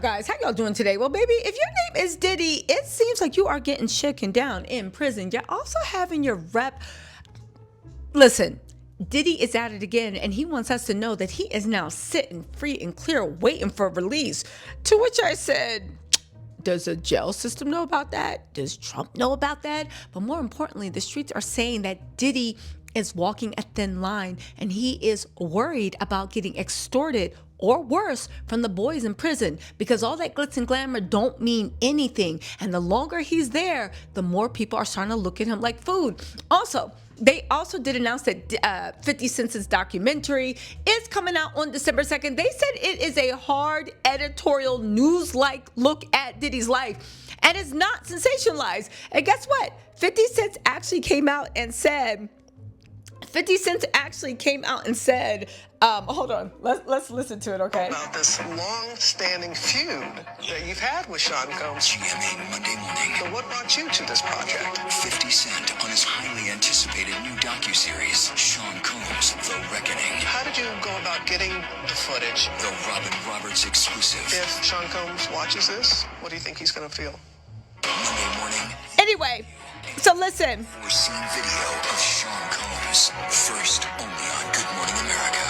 guys? How y'all doing today? Well, baby, if your name is Diddy, it seems like you are getting shaken down in prison. You're also having your rep. Listen, Diddy is at it again, and he wants us to know that he is now sitting free and clear, waiting for release. To which I said, does the jail system know about that? Does Trump know about that? But more importantly, the streets are saying that Diddy is walking a thin line, and he is worried about getting extorted or worse from the boys in prison, because all that glitz and glamour don't mean anything. And the longer he's there, the more people are starting to look at him like food. Also, they also did announce that 50 Cents' documentary is coming out on December 2nd. They said it is a hard editorial news-like look at Diddy's life and is not sensationalized. And guess what? 50 Cent actually came out and said, hold on, let's listen to it, okay? About this long-standing feud that you've had with Shawn Combs. GMA Monday morning. So what brought you to this project? 50 Cent on his highly anticipated new docuseries, Shawn Combs, The Reckoning. How did you go about getting the footage? The Robin Roberts exclusive. If Shawn Combs watches this, what do you think he's going to feel? Monday morning. Anyway, so listen. We're seeing video of Shawn Combs, first only on Good Morning America.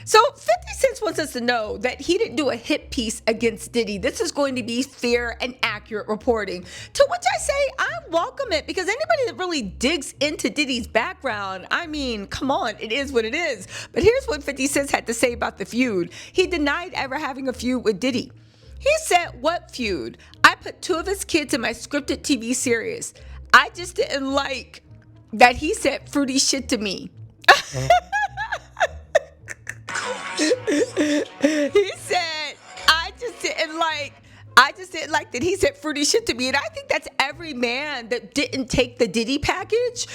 So 50 Cent wants us to know that he didn't do a hit piece against Diddy. This is going to be fair and accurate reporting. To which I say I welcome it, because anybody that really digs into Diddy's background, I mean, come on, it is what it is. But here's what 50 Cent had to say about the feud. He denied ever having a feud with Diddy. He said, "What feud? I put 2 of his kids in my scripted TV series. I just didn't like that he said fruity shit to me." He said, I just didn't like that he said fruity shit to me. And I think that's every man that didn't take the Diddy package,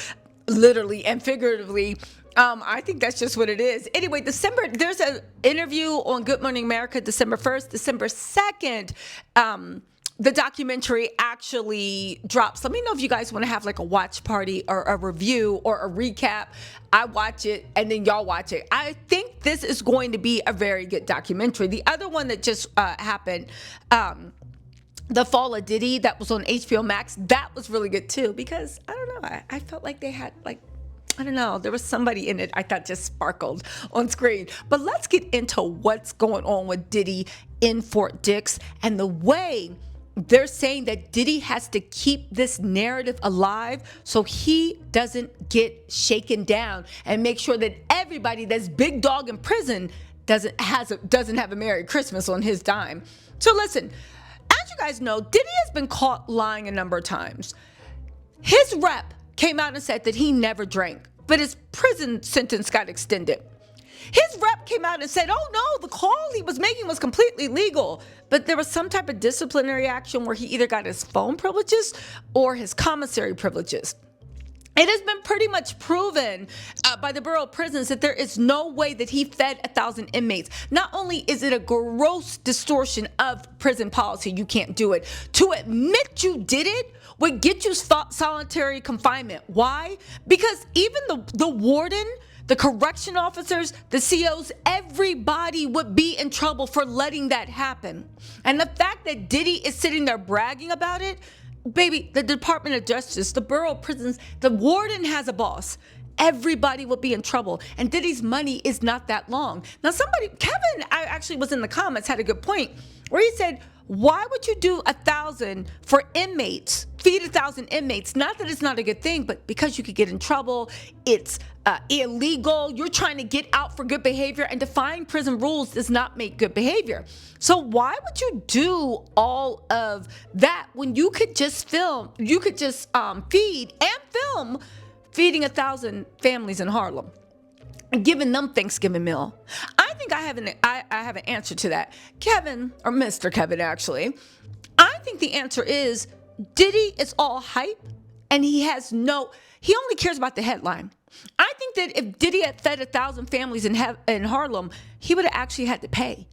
literally and figuratively. I think that's just what it is. Anyway, there's an interview on Good Morning America, December 1st, December 2nd. The documentary actually drops. Let me know if you guys want to have like a watch party or a review or a recap. I watch it and then y'all watch it. I think this is going to be a very good documentary. The other one that just happened, The Fall of Diddy, that was on HBO Max, that was really good too, because I don't know, I felt like they had like, I don't know, there was somebody in it I thought just sparkled on screen. But let's get into what's going on with Diddy in Fort Dix and the way they're saying that Diddy has to keep this narrative alive so he doesn't get shaken down, and make sure that everybody that's big dog in prison doesn't have a Merry Christmas on his dime. So listen, as you guys know, Diddy has been caught lying a number of times. His rep came out and said that he never drank, but his prison sentence got extended. His rep came out and said, oh no, the call he was making was completely legal, but there was some type of disciplinary action where he either got his phone privileges or his commissary privileges. It has been pretty much proven by the Bureau of Prisons that there is no way that he fed 1,000 inmates. Not only is it a gross distortion of prison policy, you can't do it. To admit you did it would get you solitary confinement. Why? Because even the warden, the correction officers, the COs, everybody would be in trouble for letting that happen. And the fact that Diddy is sitting there bragging about it, baby, the Department of Justice, the Bureau of Prisons, the warden has a boss. Everybody will be in trouble. And Diddy's money is not that long. Now Kevin, I actually was in the comments, had a good point where he said, why would you do 1,000 for inmates, feed 1,000 inmates? Not that it's not a good thing, but because you could get in trouble, it's illegal. You're trying to get out for good behavior, and defying prison rules does not make good behavior. So why would you do all of that when you could just feed and film feeding 1,000 families in Harlem, giving them Thanksgiving meal? I think I have an answer to that. Kevin, or Mr. Kevin actually, I think the answer is Diddy is all hype, and he only cares about the headline. I think that if Diddy had fed 1,000 families in Harlem, he would have actually had to pay.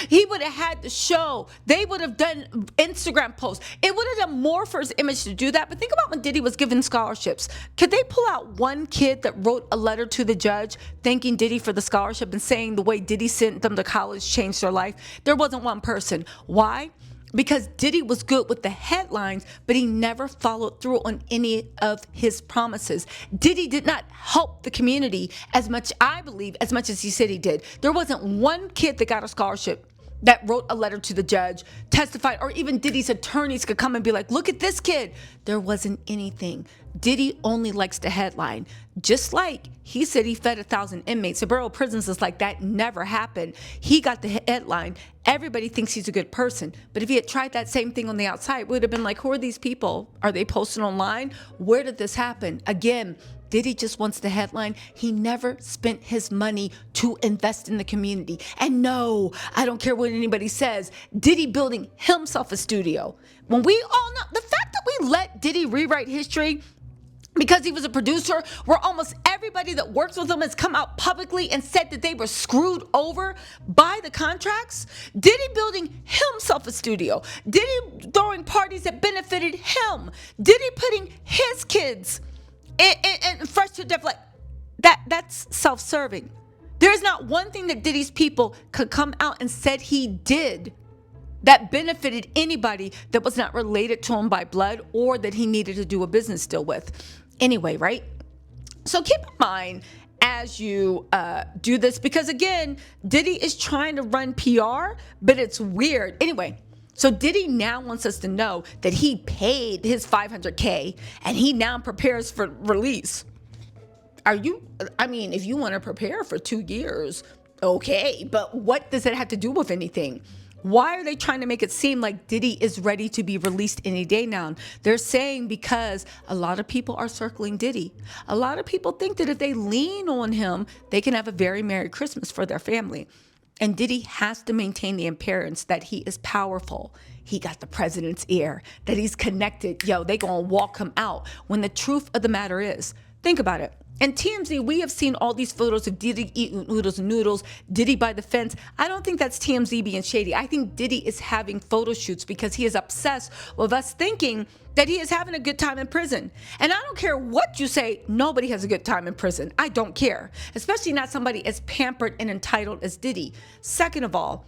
He would have had the show. They would have done Instagram posts. It would have done more for his image to do that. But think about when Diddy was given scholarships. Could they pull out one kid that wrote a letter to the judge thanking Diddy for the scholarship and saying the way Diddy sent them to college changed their life? There wasn't one person. Why? Because Diddy was good with the headlines, but he never followed through on any of his promises. Diddy did not help the community as much, I believe, as much as he said he did. There wasn't one kid that got a scholarship that wrote a letter to the judge, testified, or even Diddy's attorneys could come and be like, look at this kid. There wasn't anything. Diddy only likes the headline. Just like he said he fed 1,000 inmates. The Bureau of Prisons is like, that never happened. He got the headline. Everybody thinks he's a good person. But if he had tried that same thing on the outside, it would have been like, who are these people? Are they posting online? Where did this happen? Again, Diddy just wants the headline. He never spent his money to invest in the community. And no, I don't care what anybody says. Diddy building himself a studio. When we all know, the fact that we let Diddy rewrite history because he was a producer, where almost everybody that works with him has come out publicly and said that they were screwed over by the contracts. Diddy building himself a studio. Diddy throwing parties that benefited him. Diddy putting his kids and fresh to death, like that's self-serving. There's not one thing that Diddy's people could come out and said he did that benefited anybody that was not related to him by blood or that he needed to do a business deal with. Anyway, right? So keep in mind as you do this, because again, Diddy is trying to run PR, but it's weird. Anyway, so Diddy now wants us to know that he paid his $500K and he now prepares for release. If you want to prepare for 2 years, okay, but what does it have to do with anything? Why are they trying to make it seem like Diddy is ready to be released any day now? They're saying because a lot of people are circling Diddy. A lot of people think that if they lean on him, they can have a very Merry Christmas for their family. And Diddy has to maintain the appearance that he is powerful. He got the president's ear, that he's connected. They gonna walk him out. When the truth of the matter is, think about it. And TMZ, we have seen all these photos of Diddy eating oodles and noodles, Diddy by the fence. I don't think that's TMZ being shady. I think Diddy is having photo shoots because he is obsessed with us thinking that he is having a good time in prison. And I don't care what you say, nobody has a good time in prison. I don't care, especially not somebody as pampered and entitled as Diddy. Second of all,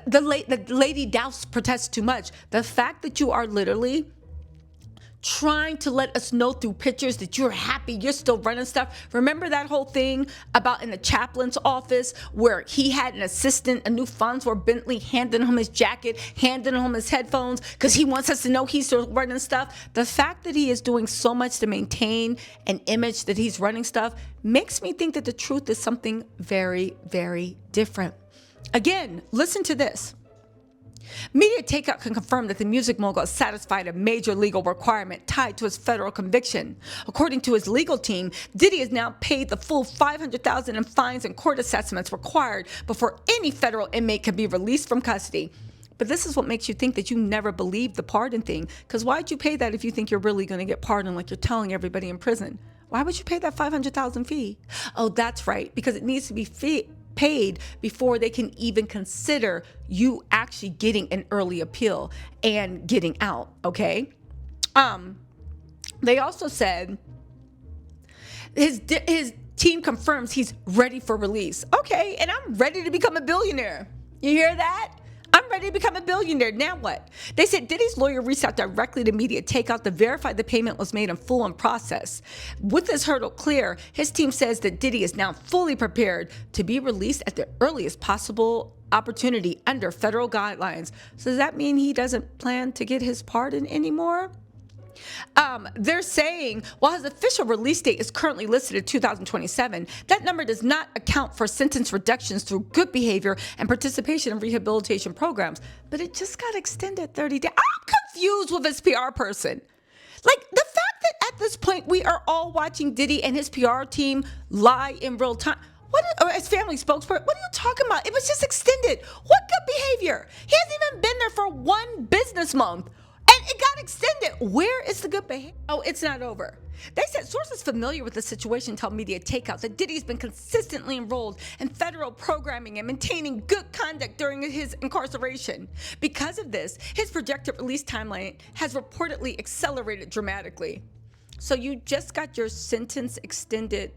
the lady Douse protests too much. The fact that you are literally trying to let us know through pictures that you're happy, you're still running stuff. Remember that whole thing about in the chaplain's office where he had an assistant, a new Fonzor Bentley, handing him his jacket, handing him his headphones because he wants us to know he's still running stuff. The fact that he is doing so much to maintain an image that he's running stuff makes me think that the truth is something very, very different. Again, listen to this. Media Takeout can confirm that the music mogul has satisfied a major legal requirement tied to his federal conviction. According to his legal team, Diddy has now paid the full $500,000 in fines and court assessments required before any federal inmate can be released from custody. But this is what makes you think that you never believed the pardon thing. Because why'd you pay that if you think you're really going to get pardoned like you're telling everybody in prison? Why would you pay that $500,000 fee? Oh, that's right, because it needs to be paid before they can even consider you actually getting an early appeal and getting out, okay? They also said his team confirms he's ready for release. Okay, and I'm ready to become a billionaire. You hear that? I'm ready to become a billionaire. Now what? They said Diddy's lawyer reached out directly to Media Takeout to verify the payment was made in full and process. With this hurdle clear, his team says that Diddy is now fully prepared to be released at the earliest possible opportunity under federal guidelines. So does that mean he doesn't plan to get his pardon anymore? They're saying while his official release date is currently listed at 2027, that number does not account for sentence reductions through good behavior and participation in rehabilitation programs. But it just got extended 30 days. I'm confused with his PR person. Like the fact that at this point we are all watching Diddy and his PR team lie in real time. Or as family spokesperson, what are you talking about? It was just extended. What good behavior? He hasn't even been there for one business month. And it got extended. where is the good behavior? Oh, it's not over. They said sources familiar with the situation tell Media Takeout that Diddy's been consistently enrolled in federal programming and maintaining good conduct during his incarceration. Because of this, his projected release timeline has reportedly accelerated dramatically. So you just got your sentence extended.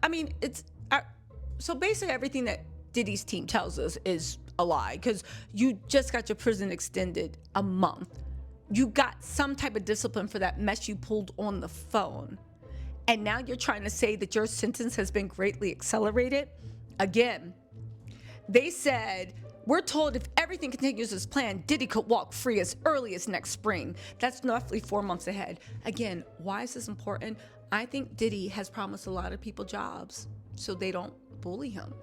I mean, so basically everything that Diddy's team tells us is a lie, because you just got your prison extended a month. You got some type of discipline for that mess you pulled on the phone. And now you're trying to say that your sentence has been greatly accelerated? Again, they said, we're told if everything continues as planned, Diddy could walk free as early as next spring. That's roughly 4 months ahead. Again, why is this important? I think Diddy has promised a lot of people jobs so they don't bully him.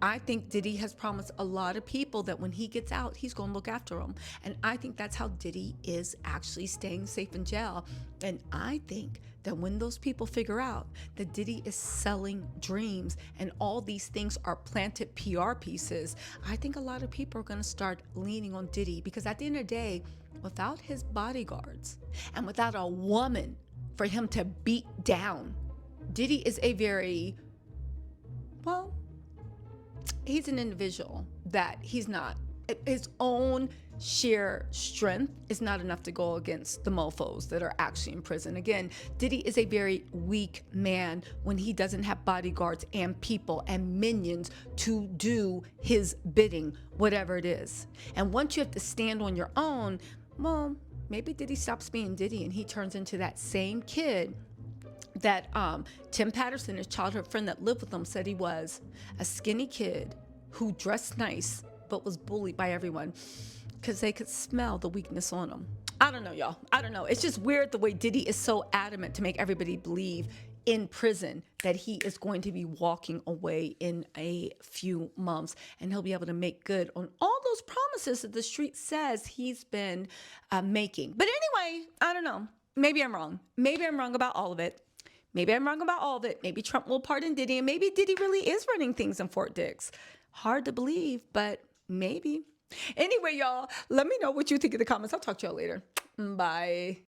I think Diddy has promised a lot of people that when he gets out, he's going to look after them. And I think that's how Diddy is actually staying safe in jail. And I think that when those people figure out that Diddy is selling dreams and all these things are planted PR pieces, I think a lot of people are going to start leaning on Diddy, because at the end of the day, without his bodyguards and without a woman for him to beat down, Diddy is a very, well, he's an individual that he's not, his own sheer strength is not enough to go against the mofos that are actually in prison. Again, Diddy is a very weak man when he doesn't have bodyguards and people and minions to do his bidding, whatever it is. And once you have to stand on your own, well, maybe Diddy stops being Diddy and he turns into that same kid that Tim Patterson, his childhood friend that lived with him, said he was: a skinny kid who dressed nice but was bullied by everyone because they could smell the weakness on him. I don't know, y'all. I don't know. It's just weird the way Diddy is so adamant to make everybody believe in prison that he is going to be walking away in a few months and he'll be able to make good on all those promises that the street says he's been making. But anyway, I don't know. Maybe I'm wrong. Maybe I'm wrong about all of it. Maybe I'm wrong about all of it. Maybe Trump will pardon Diddy, and maybe Diddy really is running things in Fort Dix. Hard to believe, but maybe. Anyway, y'all, let me know what you think in the comments. I'll talk to y'all later. Bye.